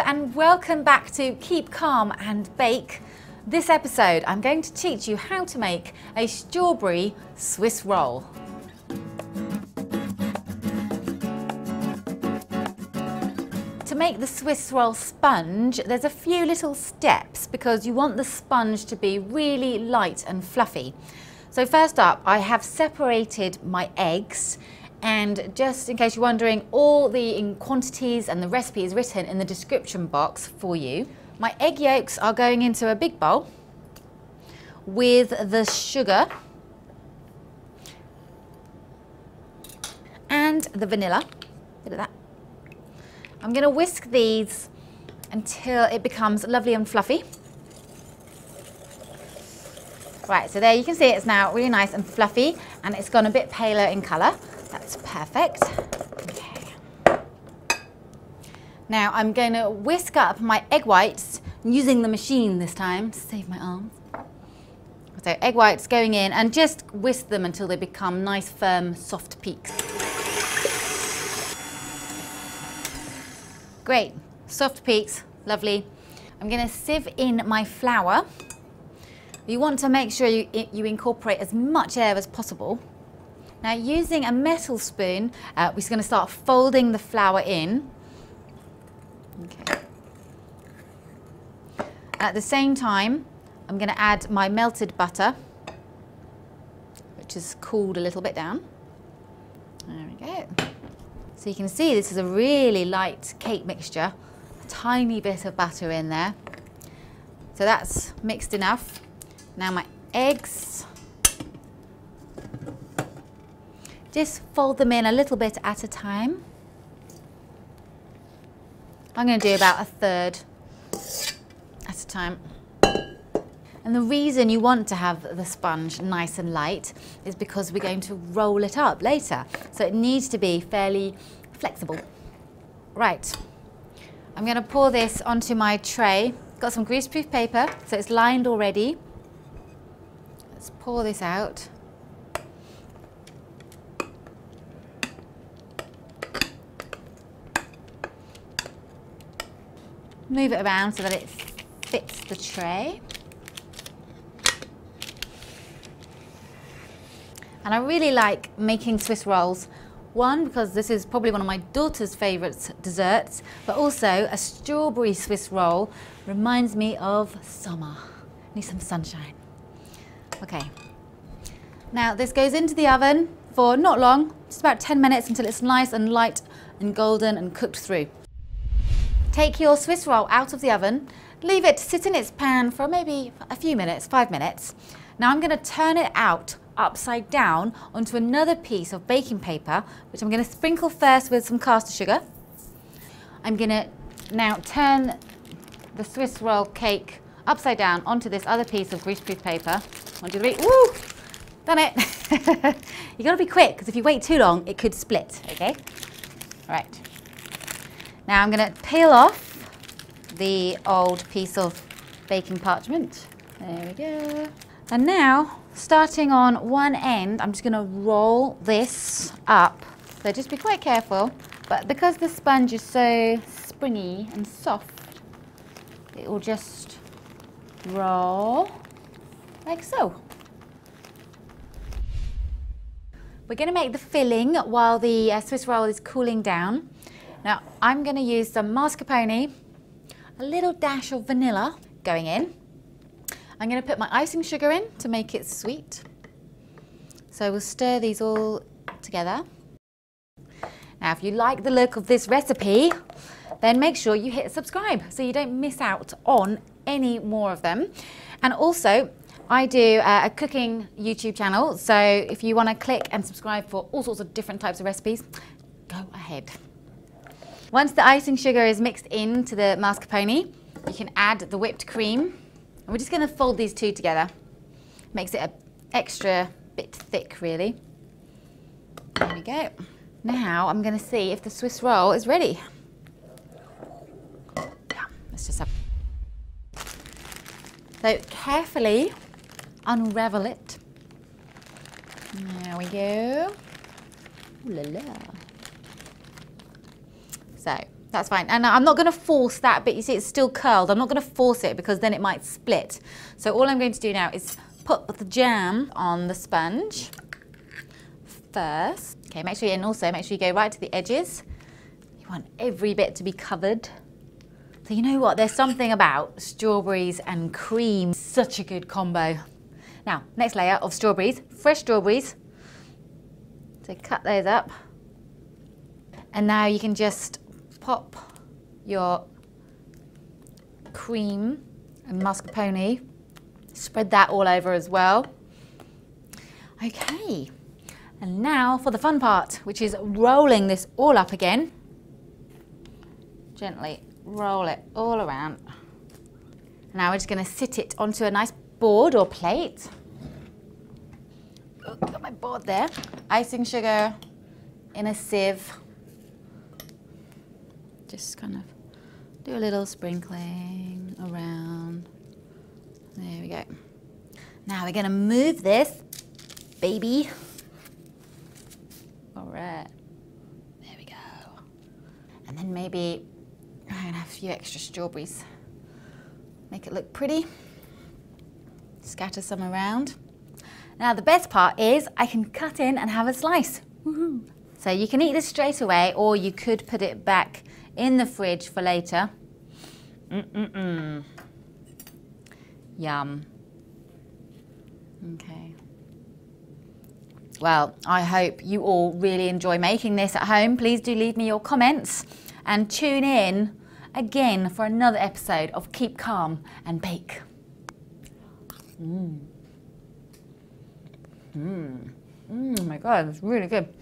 and welcome back to Keep Calm and Bake. This episode I'm going to teach you how to make a strawberry Swiss roll. To make the Swiss roll sponge, there's a few little steps because you want the sponge to be really light and fluffy. So first up, I have separated my eggs, and just in case you're wondering, all the quantities and the recipe is written in the description box for you. My egg yolks are going into a big bowl with the sugar and the vanilla. Bit of that. I'm going to whisk these until it becomes lovely and fluffy. Right, so there you can see it's now really nice and fluffy, and it's gone a bit paler in colour. That's perfect. Okay. Now I'm going to whisk up my egg whites using the machine this time to save my arms. So egg whites going in, and just whisk them until they become nice, firm, soft peaks. Great, soft peaks, lovely. I'm going to sieve in my flour. You want to make sure you incorporate as much air as possible. Now, using a metal spoon, we're just going to start folding the flour in. Okay. At the same time, I'm going to add my melted butter, which has cooled a little bit down. There we go. So you can see this is a really light cake mixture, a tiny bit of butter in there. So that's mixed enough. Now my eggs, just fold them in a little bit at a time. I'm going to do about a third at a time. And the reason you want to have the sponge nice and light is because we're going to roll it up later. So it needs to be fairly flexible. Right, I'm going to pour this onto my tray. Got some greaseproof paper, so it's lined already. Let's pour this out. Move it around so that it fits the tray. And I really like making Swiss rolls. One, because this is probably one of my daughter's favourite desserts, but also a strawberry Swiss roll reminds me of summer. Need some sunshine. Okay. Now this goes into the oven for not long, just about 10 minutes until it's nice and light and golden and cooked through. Take your Swiss roll out of the oven, leave it to sit in its pan for maybe a few minutes, 5 minutes. Now I'm going to turn it out upside down onto another piece of baking paper, which I'm going to sprinkle first with some caster sugar. I'm going to now turn the Swiss roll cake upside down onto this other piece of greaseproof paper. 1, 2, 3, woo! Done it! You got to be quick, because if you wait too long, it could split, okay? Right. Now I'm going to peel off the old piece of baking parchment. There we go. And now, starting on one end, I'm just going to roll this up. So just be quite careful. But because the sponge is so springy and soft, it will just roll like so. We're going to make the filling while the Swiss roll is cooling down. Now, I'm going to use some mascarpone, a little dash of vanilla going in. I'm going to put my icing sugar in to make it sweet. So we'll stir these all together. Now, if you like the look of this recipe, then make sure you hit subscribe so you don't miss out on any more of them. And also, I do a cooking YouTube channel, so if you want to click and subscribe for all sorts of different types of recipes, go ahead. Once the icing sugar is mixed into the mascarpone, you can add the whipped cream. And we're just going to fold these two together. Makes it an extra bit thick, really. There we go. Now I'm going to see if the Swiss roll is ready. Yeah, let's just have. So carefully unravel it. There we go. Ooh la la. So That's fine. And I'm not going to force that bit. You see, it's still curled. I'm not going to force it because then it might split. So all I'm going to do now is put the jam on the sponge first. Okay, make sure you go right to the edges. You want every bit to be covered. So you know what? There's something about strawberries and cream. Such a good combo. Now, next layer of strawberries, fresh strawberries. So cut those up. And now you can just pop your cream and mascarpone. Spread that all over as well. Okay. And now for the fun part, which is rolling this all up again. Gently roll it all around. Now we're just going to sit it onto a nice board or plate. Oh, got my board there. Icing sugar in a sieve. Just kind of do a little sprinkling around. There we go. Now we're going to move this baby. All right. There we go. And then maybe I'm going to have a few extra strawberries. Make it look pretty. Scatter some around. Now the best part is I can cut in and have a slice. Woohoo. So you can eat this straight away, or you could put it back in the fridge for later. Yum. Okay. Well, I hope you all really enjoy making this at home. Please do leave me your comments and tune in again for another episode of Keep Calm and Bake. Oh my God, it's really good.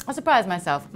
I surprised myself.